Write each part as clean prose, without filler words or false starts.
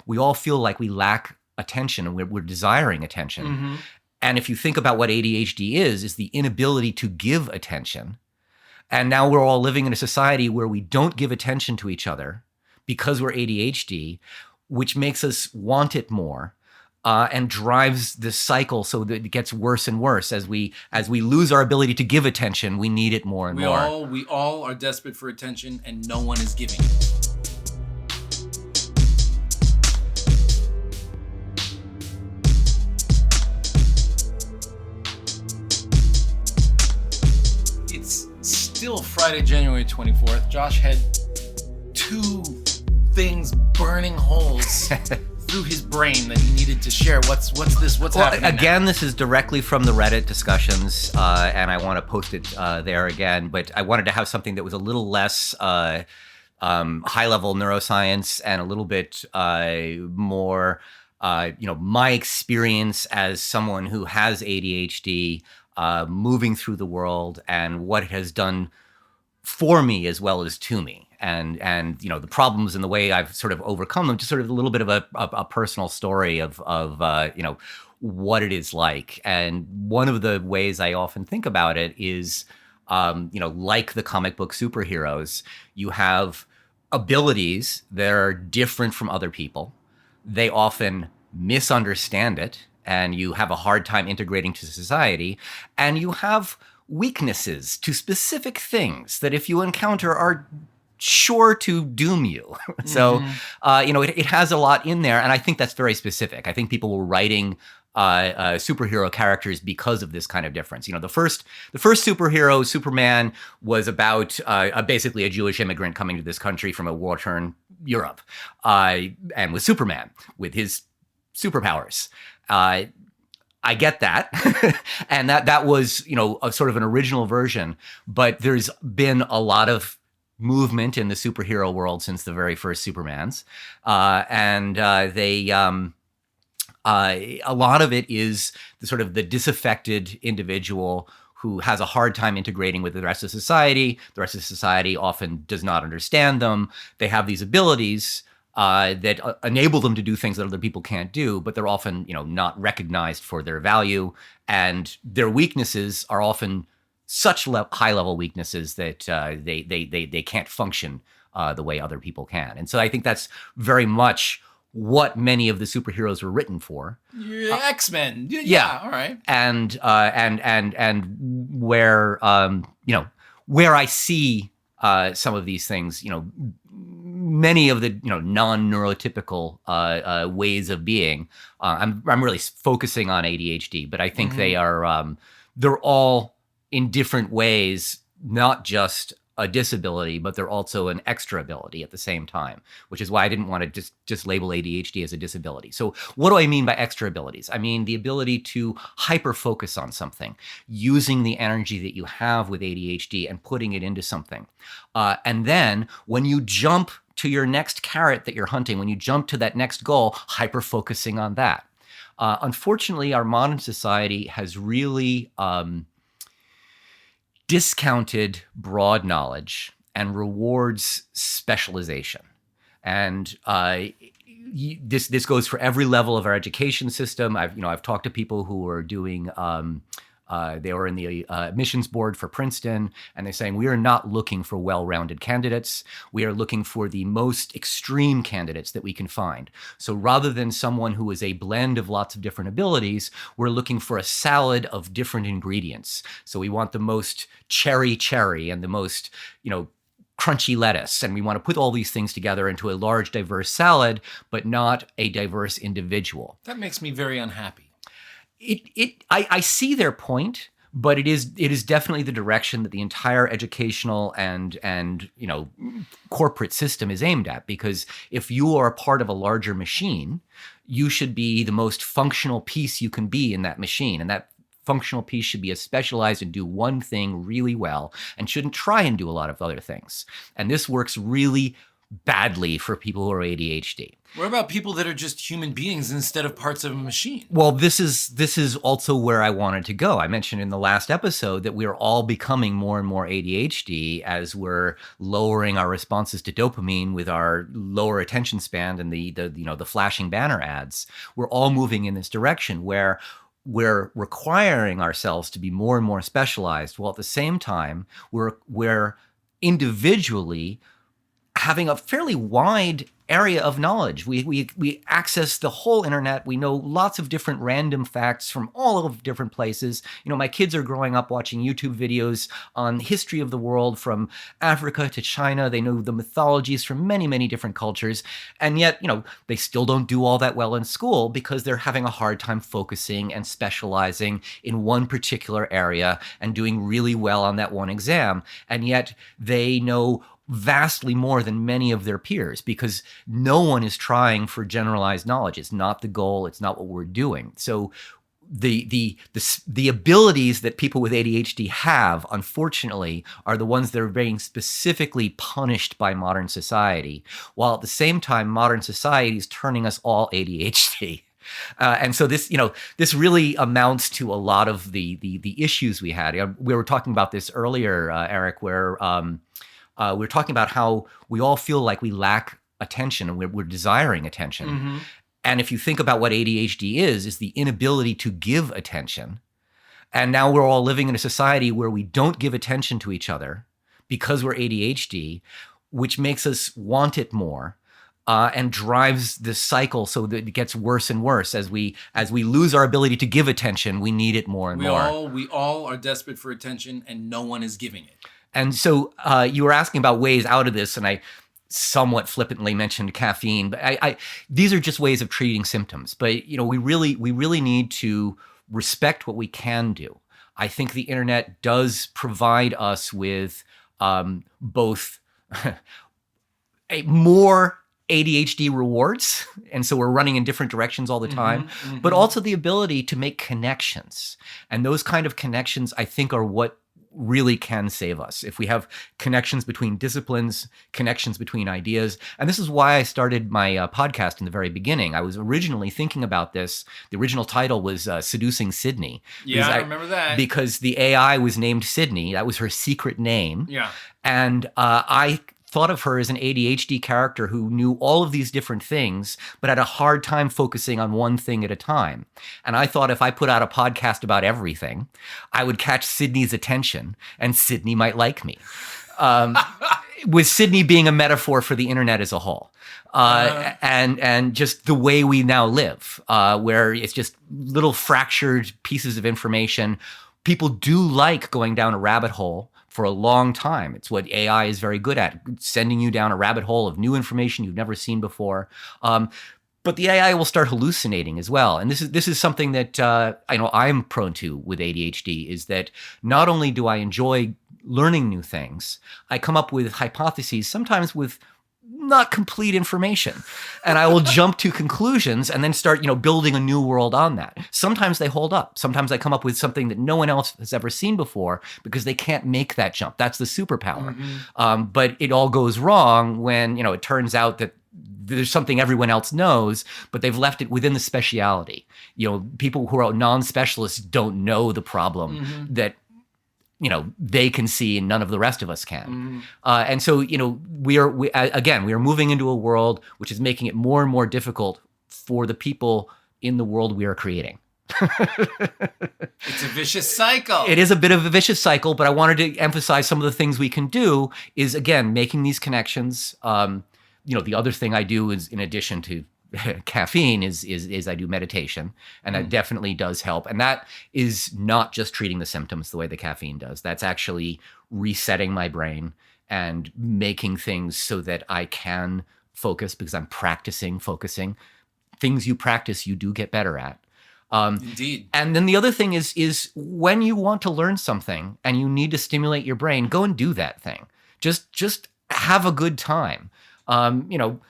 we all feel like we lack attention and we're desiring attention. Mm-hmm. And if you think about what ADHD is the inability to give attention. And now we're all living in a society where we don't give attention to each other because we're ADHD, which makes us want it more. And drives this cycle so that it gets worse and worse as we lose our ability to give attention. We need it more and more. We all are desperate for attention, and no one is giving. It's still Friday, January 24th. Josh had two things burning holes through his brain that he needed to share. What's happening again now? This is directly from the Reddit discussions, and I want to post it there again, but I wanted to have something that was a little less high level neuroscience and a little bit more my experience as someone who has ADHD, moving through the world and what it has done for me as well as to me. And the problems and the way I've sort of overcome them, just sort of a little bit of a personal story of what it is like. And one of the ways I often think about it is, like the comic book superheroes, you have abilities that are different from other people. They often misunderstand it, and you have a hard time integrating to society, and you have weaknesses to specific things that if you encounter are sure to doom you. So, it has a lot in there. And I think that's very specific. I think people were writing superhero characters because of this kind of difference. The first superhero, Superman, was about basically a Jewish immigrant coming to this country from a war-torn Europe, and was Superman with his superpowers. I get that. And that was, a sort of an original version, but there's been a lot of movement in the superhero world since the very first Supermans. A lot of it is the sort of the disaffected individual who has a hard time integrating with the rest of society. The rest of society often does not understand them. They have these abilities that enable them to do things that other people can't do, but they're often, not recognized for their value. And their weaknesses are often such high-level weaknesses that they can't function the way other people can. And so I think that's very much what many of the superheroes were written for. X-Men. Yeah, all right. And where where I see some of these things, many of the non-neurotypical ways of being. I'm really focusing on ADHD, but I think they are they're all in different ways, not just a disability, but they're also an extra ability at the same time, which is why I didn't want to just label ADHD as a disability. So what do I mean by extra abilities? I mean the ability to hyper-focus on something, using the energy that you have with ADHD and putting it into something. And then when you jump to your next carrot that you're hunting, when you jump to that next goal, hyper-focusing on that. Unfortunately, our modern society has really discounted broad knowledge and rewards specialization. And this goes for every level of our education system. I've talked to people who are doing they were in the admissions board for Princeton, and they're saying, we are not looking for well-rounded candidates. We are looking for the most extreme candidates that we can find. So rather than someone who is a blend of lots of different abilities, we're looking for a salad of different ingredients. So we want the most cherry and the most, crunchy lettuce. And we want to put all these things together into a large, diverse salad, but not a diverse individual. That makes me very unhappy. I see their point, but it is definitely the direction that the entire educational and corporate system is aimed at. Because if you are a part of a larger machine, you should be the most functional piece you can be in that machine, and that functional piece should be a specialized and do one thing really well, and shouldn't try and do a lot of other things. And this works really badly for people who are ADHD. What about people that are just human beings instead of parts of a machine? Well, this is also where I wanted to go. I mentioned in the last episode that we are all becoming more and more ADHD as we're lowering our responses to dopamine with our lower attention span and the flashing banner ads. We're all moving in this direction where we're requiring ourselves to be more and more specialized, while at the same time we're individually having a fairly wide area of knowledge. We access the whole internet. We know lots of different random facts from all of different places. My kids are growing up watching YouTube videos on history of the world from Africa to China. They know the mythologies from many, many different cultures. And yet, they still don't do all that well in school because they're having a hard time focusing and specializing in one particular area and doing really well on that one exam. And yet they know vastly more than many of their peers because no one is trying for generalized knowledge. It's not the goal. It's not what we're doing. So the abilities that people with ADHD have, unfortunately, are the ones that are being specifically punished by modern society, while at the same time, modern society is turning us all ADHD. And so this really amounts to a lot of the issues we had. We were talking about this earlier, Eric, where we're talking about how we all feel like we lack attention and we're desiring attention. Mm-hmm. And if you think about what ADHD is the inability to give attention. And now we're all living in a society where we don't give attention to each other because we're ADHD, which makes us want it more. And drives this cycle so that it gets worse and worse. As we lose our ability to give attention, we need it more and more. We all are desperate for attention, and no one is giving it. And so you were asking about ways out of this, and I somewhat flippantly mentioned caffeine, but these are just ways of treating symptoms. But we really need to respect what we can do. I think the internet does provide us with both more ADHD rewards, and so we're running in different directions all the time, but also the ability to make connections. And those kind of connections, I think, are what really can save us. If we have connections between disciplines, connections between ideas. And this is why I started my podcast in the very beginning. I was originally thinking about this. The original title was Seducing Sydney. Yeah, I remember that. Because the AI was named Sydney. That was her secret name. Yeah. And I thought of her as an ADHD character who knew all of these different things, but had a hard time focusing on one thing at a time. And I thought if I put out a podcast about everything, I would catch Sydney's attention and Sydney might like me. With Sydney being a metaphor for the internet as a whole. And just the way we now live, where it's just little fractured pieces of information. People do like going down a rabbit hole for a long time. It's what AI is very good at, sending you down a rabbit hole of new information you've never seen before. But the AI will start hallucinating as well. And this is something that I know I'm prone to with ADHD, is that not only do I enjoy learning new things, I come up with hypotheses, sometimes with not complete information. And I will jump to conclusions and then start, building a new world on that. Sometimes they hold up. Sometimes I come up with something that no one else has ever seen before because they can't make that jump. That's the superpower. But it all goes wrong when, it turns out that there's something everyone else knows, but they've left it within the speciality. People who are non-specialists don't know the problem that they can see and none of the rest of us can. And so, we are moving into a world which is making it more and more difficult for the people in the world we are creating. It's a vicious cycle. It is a bit of a vicious cycle, but I wanted to emphasize some of the things we can do is, again, making these connections. The other thing I do is, in addition to caffeine, is I do meditation, and that definitely does help. And that is not just treating the symptoms the way the caffeine does. That's actually resetting my brain and making things so that I can focus because I'm practicing focusing. Things you practice, you do get better at. Indeed. And then the other thing is when you want to learn something and you need to stimulate your brain, go and do that thing. Just have a good time.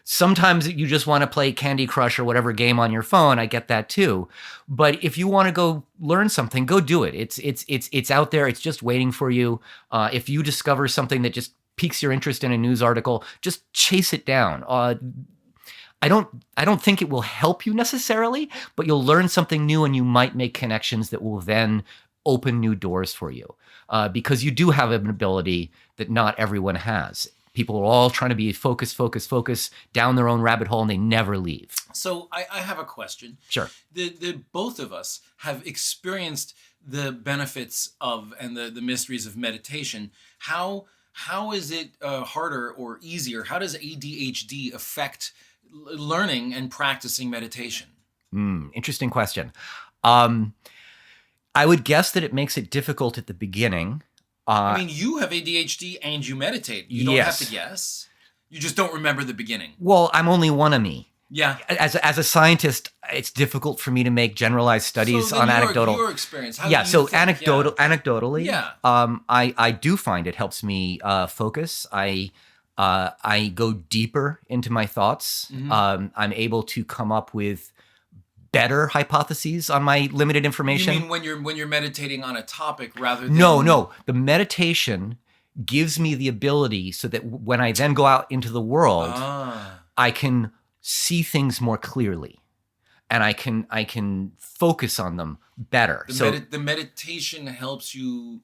Sometimes you just want to play Candy Crush or whatever game on your phone. I get that too. But if you want to go learn something, go do it. It's out there. It's just waiting for you. If you discover something that just piques your interest in a news article, just chase it down. I don't think it will help you necessarily, but you'll learn something new and you might make connections that will then open new doors for you. Because you do have an ability that not everyone has. People are all trying to be focus down their own rabbit hole and they never leave. So I have a question. Sure. The both of us have experienced the benefits of and the mysteries of meditation. How is it harder or easier? How does ADHD affect learning and practicing meditation? Interesting question. I would guess that it makes it difficult at the beginning. I mean, you have ADHD and you meditate. You don't have to guess. You just don't remember the beginning. Well, I'm only one of me. Yeah. As a scientist, it's difficult for me to make generalized studies on anecdotal. Your experience. How Anecdotally, Yeah. I do find it helps me focus. I go deeper into my thoughts. I'm able to come up with better hypotheses on my limited information. You mean when you're meditating on a topic rather than No. The meditation gives me the ability so that when I then go out into the world, I can see things more clearly, and I can focus on them better. The meditation helps you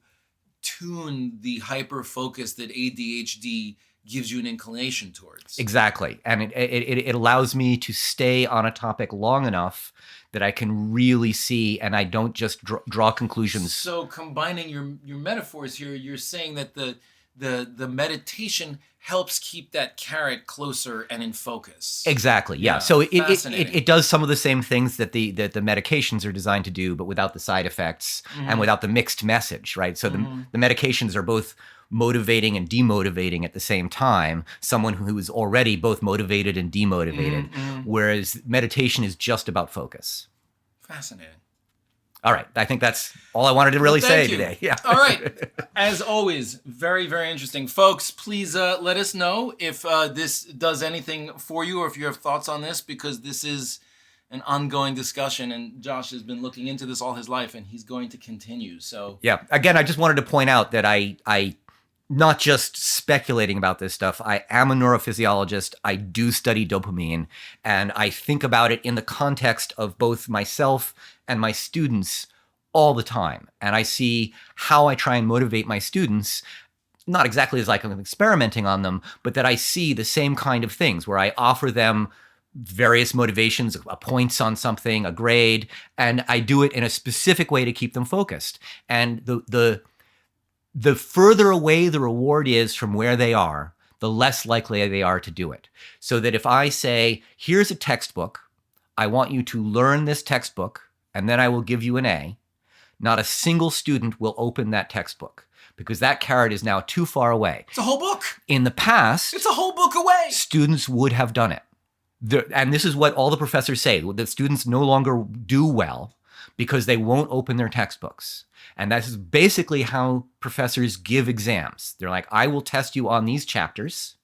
tune the hyper focus that ADHD gives you an inclination towards. Exactly, and it allows me to stay on a topic long enough that I can really see, and I don't just draw conclusions. So combining your metaphors here, you're saying that the meditation helps keep that carrot closer and in focus. Exactly. Yeah. So it does some of the same things that the medications are designed to do, but without the side effects and without the mixed message, right? So the medications are both motivating and demotivating at the same time. Someone who is already both motivated and demotivated, whereas meditation is just about focus. Fascinating. All right. I think that's all I wanted to really say today. Yeah. All right. As always, very, very interesting. Folks, please let us know if this does anything for you or if you have thoughts on this, because this is an ongoing discussion and Josh has been looking into this all his life and he's going to continue. So yeah. Again, I just wanted to point out that I not just speculating about this stuff. I am a neurophysiologist. I do study dopamine, and I think about it in the context of both myself and my students all the time. And I see how I try and motivate my students, not exactly as like I'm experimenting on them, but that I see the same kind of things where I offer them various motivations, points on something, a grade, and I do it in a specific way to keep them focused. And the further away the reward is from where they are, the less likely they are to do it. So that if I say, here's a textbook, I want you to learn this textbook, and then I will give you an A, not a single student will open that textbook because that carrot is now too far away. It's a whole book. In the past, it's a whole book away. Students would have done it. And this is what all the professors say, that students no longer do well because they won't open their textbooks. And that is basically how professors give exams. They're like, I will test you on these chapters.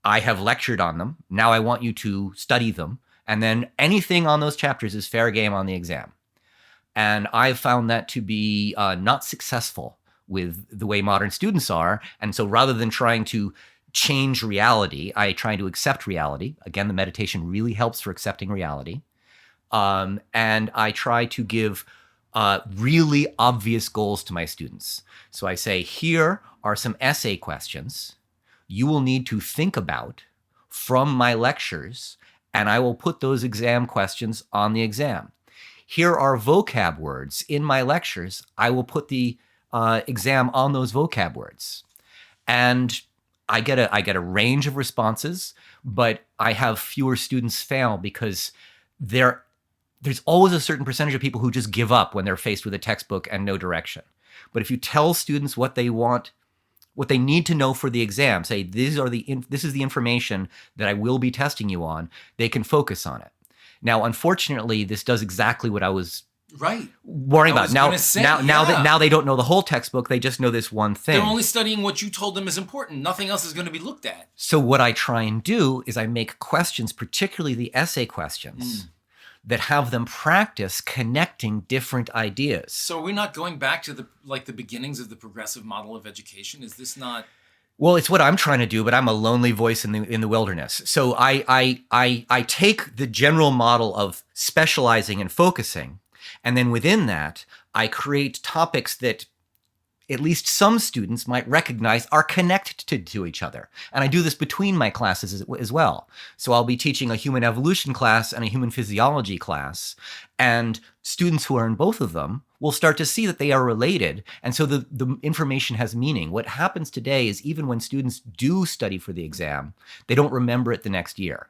I have lectured on them. Now I want you to study them. And then anything on those chapters is fair game on the exam. And I've found that to be not successful with the way modern students are. And so rather than trying to change reality, I try to accept reality. Again, the meditation really helps for accepting reality. And I try to give really obvious goals to my students. So I say, here are some essay questions you will need to think about from my lectures, and I will put those exam questions on the exam. Here are vocab words in my lectures. I will put the exam on those vocab words. And I get a range of responses, but I have fewer students fail because there's always a certain percentage of people who just give up when they're faced with a textbook and no direction. But if you tell students what they want, what they need to know for the exam, say, this is the information that I will be testing you on, they can focus on it. Now, unfortunately, this does exactly what I was worrying about. Now they don't know the whole textbook, they just know this one thing. They're only studying what you told them is important. Nothing else is going to be looked at. So what I try and do is I make questions, particularly the essay questions, that have them practice connecting different ideas. So are we not going back to the beginnings of the progressive model of education? Is this not Well, it's what I'm trying to do, but I'm a lonely voice in the wilderness. So I take the general model of specializing and focusing, and then within that, I create topics that at least some students might recognize are connected to each other. And I do this between my classes as well. So I'll be teaching a human evolution class and a human physiology class, and students who are in both of them will start to see that they are related. And so the information has meaning. What happens today is even when students do study for the exam, they don't remember it the next year.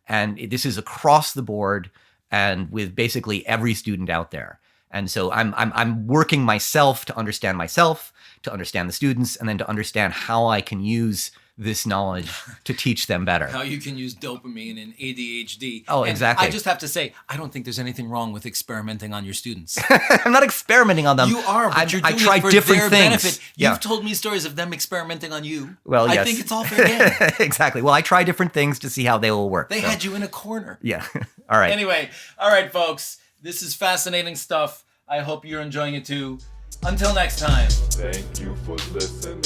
And this is across the board and with basically every student out there. And so I'm working myself, to understand the students, and then to understand how I can use this knowledge to teach them better. How you can use dopamine and ADHD. Oh, and exactly. I just have to say, I don't think there's anything wrong with experimenting on your students. I'm not experimenting on them. You are, but you're doing I try it for different their things. benefit. Yeah. You've told me stories of them experimenting on you. Well, yes. I think it's all fair game. Exactly. Well, I try different things to see how they will work. They had you in a corner. Yeah. All right. Anyway, all right, folks. This is fascinating stuff. I hope you're enjoying it too. Until next time. Thank you for listening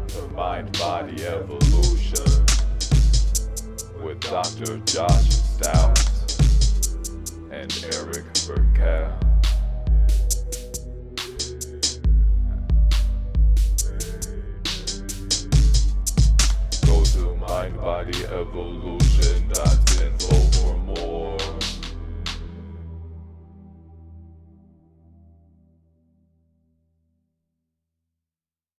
to Mind Body Evolution with Dr. Josh Stout and Eric Burkell. Go to mindbodyevolution.info